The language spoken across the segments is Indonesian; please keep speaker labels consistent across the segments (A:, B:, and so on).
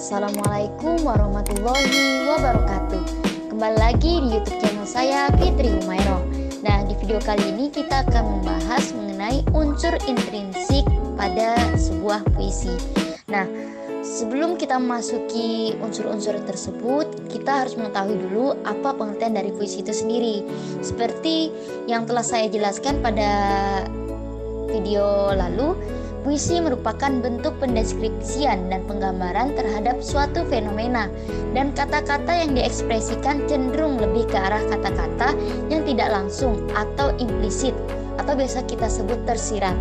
A: Assalamualaikum warahmatullahi wabarakatuh. Kembali lagi di YouTube channel saya, Fitri Humayroh. Nah, di video kali ini kita akan membahas mengenai unsur intrinsik pada sebuah puisi. Nah, sebelum kita memasuki unsur-unsur tersebut, kita harus mengetahui dulu apa pengertian dari puisi itu sendiri. Seperti yang telah saya jelaskan pada video lalu, puisi merupakan bentuk pendeskripsian dan penggambaran terhadap suatu fenomena, dan kata-kata yang diekspresikan cenderung lebih ke arah kata-kata yang tidak langsung atau implisit, atau biasa kita sebut tersirat.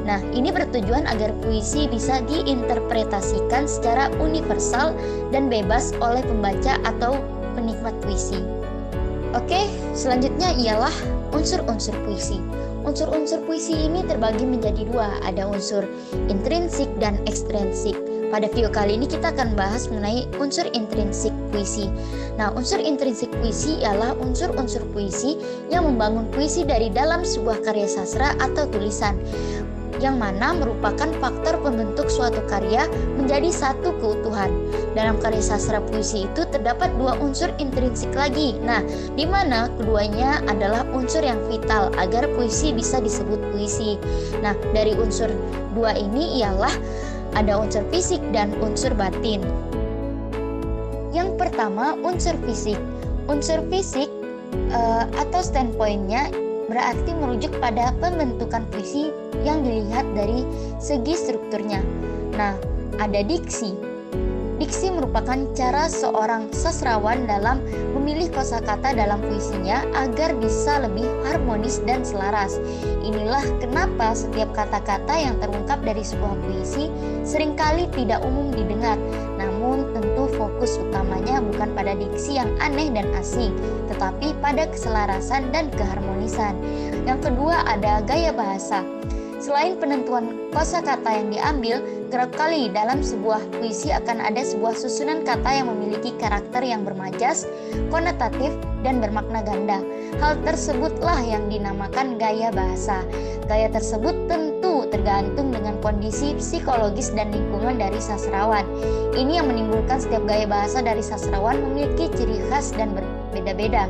A: Nah, ini bertujuan agar puisi bisa diinterpretasikan secara universal dan bebas oleh pembaca atau penikmat puisi. Oke, selanjutnya ialah unsur-unsur puisi. Unsur-unsur puisi ini terbagi menjadi dua, ada unsur intrinsik dan ekstrinsik. Pada video kali ini kita akan bahas mengenai unsur intrinsik puisi. Nah, unsur intrinsik puisi ialah unsur-unsur puisi yang membangun puisi dari dalam sebuah karya sastra atau tulisan, yang mana merupakan faktor pembentuk suatu karya menjadi satu keutuhan. Dalam karya sastra puisi itu terdapat dua unsur intrinsik lagi. Nah, di mana keduanya adalah unsur yang vital agar puisi bisa disebut puisi. Nah, dari unsur dua ini ialah ada unsur fisik dan unsur batin. Yang pertama, unsur fisik. Unsur fisik atau standpointnya berarti merujuk pada pembentukan puisi yang dilihat dari segi strukturnya. Nah, ada diksi. Diksi merupakan cara seorang sastrawan dalam memilih kosakata dalam puisinya agar bisa lebih harmonis dan selaras. Inilah kenapa setiap kata-kata yang terungkap dari sebuah puisi seringkali tidak umum didengar. Namun tentu fokus utamanya bukan pada diksi yang aneh dan asing, tetapi pada keselarasan dan keharmonisan. Yang kedua ada gaya bahasa. Selain penentuan kosakata yang diambil, kerap kali dalam sebuah puisi akan ada sebuah susunan kata yang memiliki karakter yang bermajas, konotatif, dan bermakna ganda. Hal tersebutlah yang dinamakan gaya bahasa. Gaya tersebut tentu tergantung dengan kondisi psikologis dan lingkungan dari sastrawan. Ini yang menimbulkan setiap gaya bahasa dari sastrawan memiliki ciri khas dan berbeda-beda.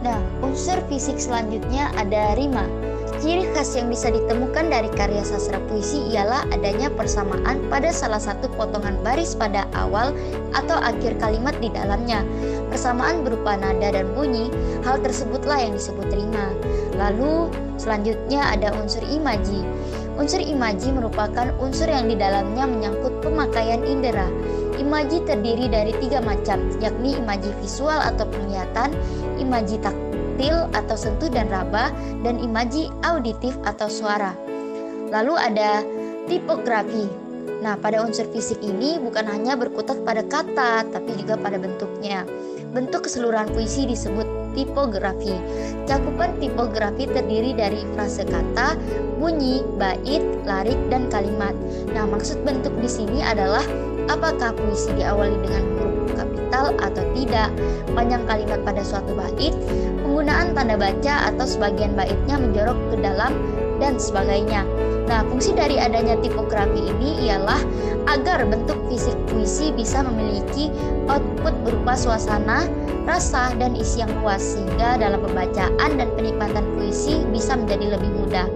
A: Nah, unsur fisik selanjutnya ada rima. Ciri khas yang bisa ditemukan dari karya sastra puisi ialah adanya persamaan pada salah satu potongan baris pada awal atau akhir kalimat di dalamnya. Persamaan berupa nada dan bunyi, hal tersebutlah yang disebut rima. Lalu selanjutnya ada unsur imaji. Unsur imaji merupakan unsur yang di dalamnya menyangkut pemakaian indera. Imaji terdiri dari 3 macam, yakni imaji visual atau penglihatan, imaji taktil atau sentuh dan raba, dan imaji auditif atau suara. Lalu ada tipografi. Nah, pada unsur fisik ini bukan hanya berkutat pada kata, tapi juga pada bentuknya. Bentuk keseluruhan puisi disebut tipografi. Cakupan tipografi terdiri dari frase kata, bunyi, bait, larik, dan kalimat. Nah, maksud bentuk di sini adalah apakah puisi diawali dengan huruf kapital atau tidak, panjang kalimat pada suatu bait, penggunaan tanda baca atau sebagian baitnya menjorok ke dalam, dan sebagainya. Nah, fungsi dari adanya tipografi ini ialah agar bentuk fisik puisi bisa memiliki output berupa suasana, rasa, dan isi yang luas, sehingga dalam pembacaan dan penikmatan puisi bisa menjadi lebih mudah.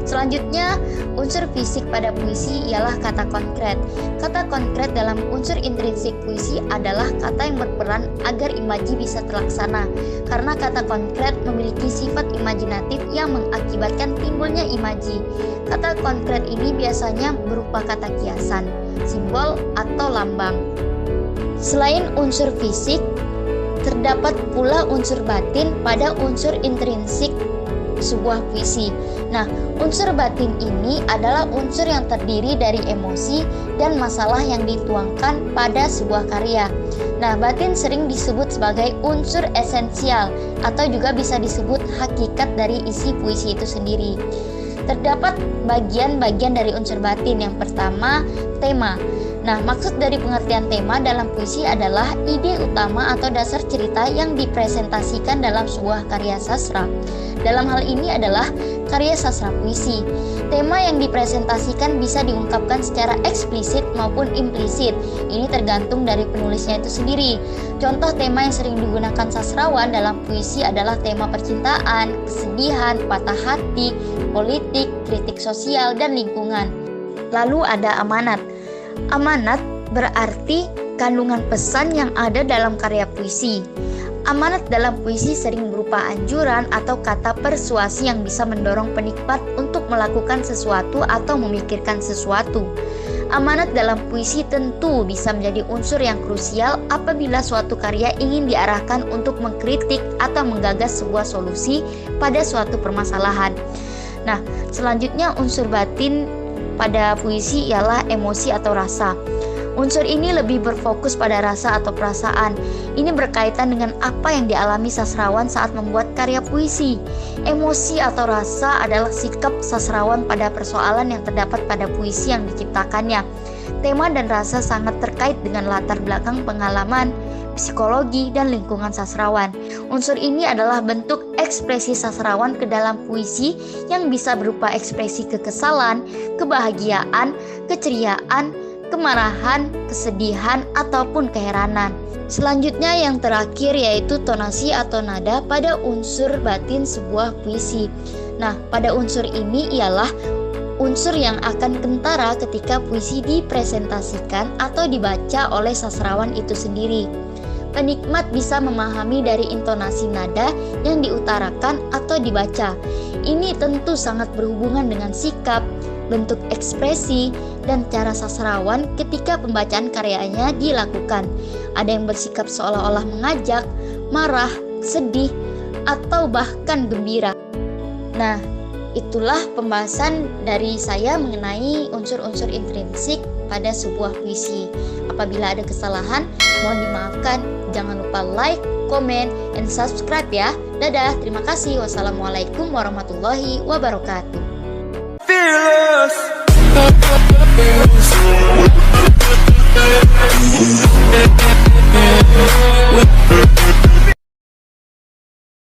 A: Selanjutnya, unsur fisik pada puisi ialah kata konkret. Kata konkret dalam unsur intrinsik puisi adalah kata yang berperan agar imaji bisa terlaksana. Karena kata konkret memiliki sifat imajinatif yang mengakibatkan timbulnya imaji. Kata konkret ini biasanya berupa kata kiasan, simbol, atau lambang. Selain unsur fisik, terdapat pula unsur batin pada unsur intrinsik sebuah puisi. Nah, unsur batin ini adalah unsur yang terdiri dari emosi dan masalah yang dituangkan pada sebuah karya. Nah, batin sering disebut sebagai unsur esensial atau juga bisa disebut hakikat dari isi puisi itu sendiri. Terdapat bagian-bagian dari unsur batin. Yang pertama, tema. Nah, maksud dari pengertian tema dalam puisi adalah ide utama atau dasar cerita yang dipresentasikan dalam sebuah karya sastra. Dalam hal ini adalah karya sastra puisi. Tema yang dipresentasikan bisa diungkapkan secara eksplisit maupun implisit. Ini tergantung dari penulisnya itu sendiri. Contoh tema yang sering digunakan sastrawan dalam puisi adalah tema percintaan, kesedihan, patah hati, politik, kritik sosial, dan lingkungan. Lalu ada amanat. Amanat berarti kandungan pesan yang ada dalam karya puisi. Amanat dalam puisi sering berupa anjuran atau kata persuasi yang bisa mendorong penikmat untuk melakukan sesuatu atau memikirkan sesuatu. Amanat dalam puisi tentu bisa menjadi unsur yang krusial apabila suatu karya ingin diarahkan untuk mengkritik atau menggagas sebuah solusi pada suatu permasalahan. Nah, selanjutnya unsur batin pada puisi ialah emosi atau rasa. Unsur ini lebih berfokus pada rasa atau perasaan. Ini berkaitan dengan apa yang dialami sastrawan saat membuat karya puisi. Emosi atau rasa adalah sikap sastrawan pada persoalan yang terdapat pada puisi yang diciptakannya. Tema dan rasa sangat terkait dengan latar belakang pengalaman, psikologi, dan lingkungan sastrawan. Unsur ini adalah bentuk ekspresi sastrawan ke dalam puisi yang bisa berupa ekspresi kekesalan, kebahagiaan, keceriaan, kemarahan, kesedihan, ataupun keheranan. Selanjutnya yang terakhir yaitu tonasi atau nada pada unsur batin sebuah puisi. Nah, pada unsur ini ialah unsur yang akan kentara ketika puisi dipresentasikan atau dibaca oleh sastrawan itu sendiri. Penikmat bisa memahami dari intonasi nada yang diutarakan atau dibaca. Ini tentu sangat berhubungan dengan sikap, bentuk ekspresi, dan cara sastrawan ketika pembacaan karyanya dilakukan. Ada yang bersikap seolah-olah mengajak, marah, sedih, atau bahkan gembira. Nah, itulah pembahasan dari saya mengenai unsur-unsur intrinsik pada sebuah puisi. Apabila ada kesalahan, mohon dimaafkan. Jangan lupa like, komen, and subscribe ya. Dadah, terima kasih. Wassalamualaikum warahmatullahi wabarakatuh. Fearless.